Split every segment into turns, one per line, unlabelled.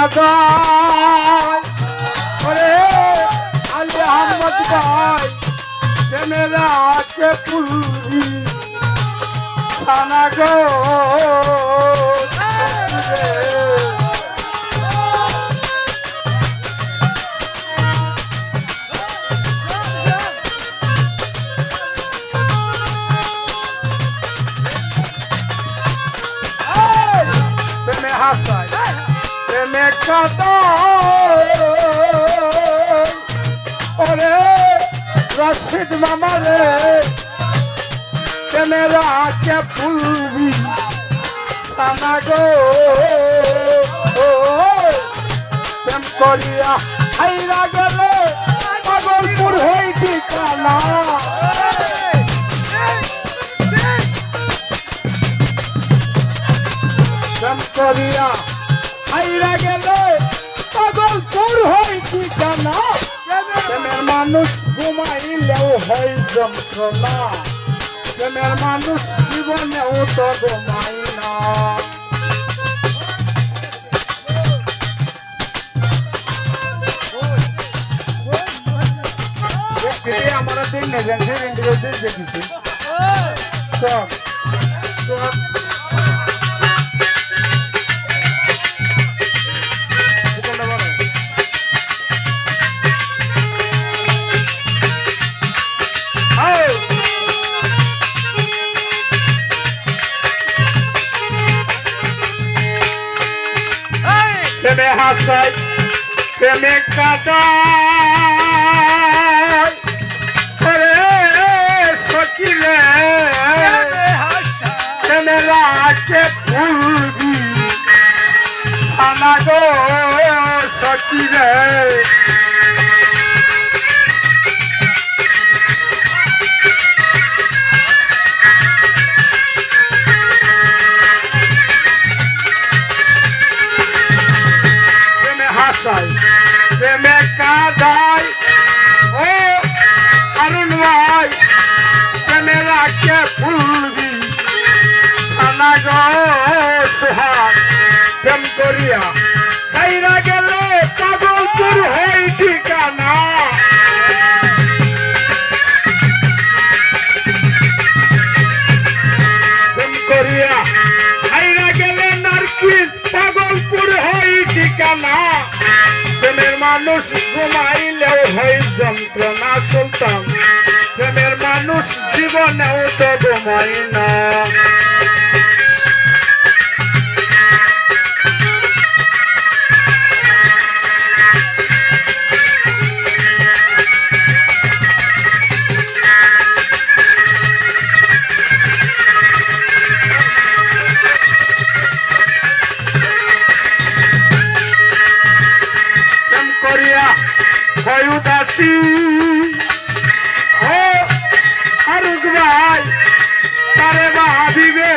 কাদায় ওরে আলী আহমদ ভাই প্রেমেরা কে পুলবি সানা গো প্রেমে কাদায় ওরে রশিদ মামা রে প্রেমেরা কে পুলবি সানা গো প্রেম করিয়া আইরা গেলে পাগলপুর হই ঠিকানা প্রেম করিয়া আইরা গেলে পাগলপুর হই ঠিকানা প্রেমের মানুষ ঘুমাইলেও হয় যন্ত্রণা প্রেমের মানুষ জীবনেও তো ঘুমাই না আমরা দিন দেখেছি প্রেমে হাসাই প্রেমে কাদায় সকিলে প্রেমে রাখে ফুলবি সানা গো সকিলে প্রেমে কাদায় ও অরুণ ভাই প্রেমে রাখে ফুলবি সানা গো সোহাগ প্রেম করিয়া সাইরা গেলে পাগলপুর হই ঠিকানা প্রেম করিয়া সাইরা গেলে নারকিস পাগলপুর হই ঠিকানা প্রেমের মানুষ ঘুমাইলেও হয় যন্ত্রণা সুলতান প্রেমের মানুষ জীবনেও তো ঘুমাই না উদাসী ও আরুজ ভাই তারে ভাবিবে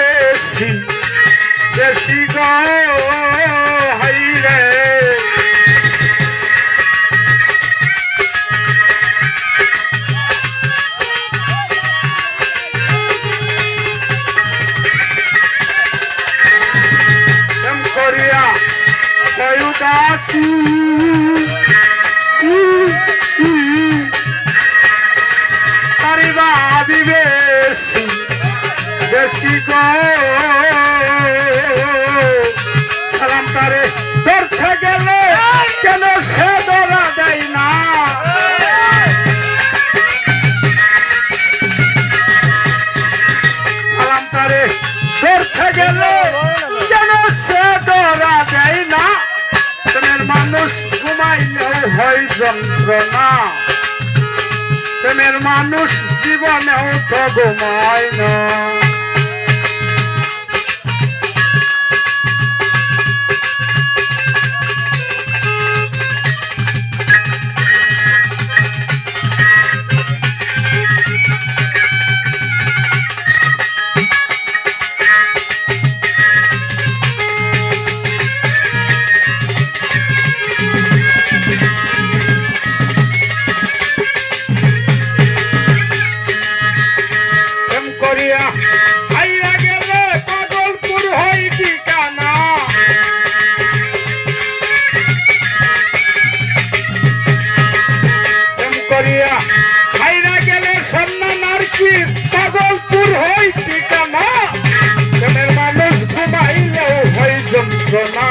বেশি গো হাই রে প্রেম করিয়া উদাসী বেশি গো সালাম তারে ধরতে গেলে কেন সে ধরা দেয় না সালাম তারে ধরতে গেলে কেন সে ধরা দেয় না প্রেমের মানুষ ঘুমাইলেও হয় যন্ত্রণা প্রেমের মানুষ জীবনেও তো ঘুমায় না করিয়া করিয়া খাইরা গেলে সন্না নারকি পাগলপুর হই ঠিকানা প্রেমের মানুষ ঘুমাইলেও হয় যন্ত্রণা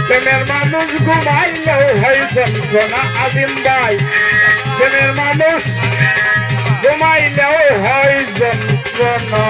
প্রেমের মানুষ ঘুমাইলেও হয় যন্ত্রণা আজিম ভাই প্রেমের মানুষ ঘুমাইলেও হয় যন্ত্রণা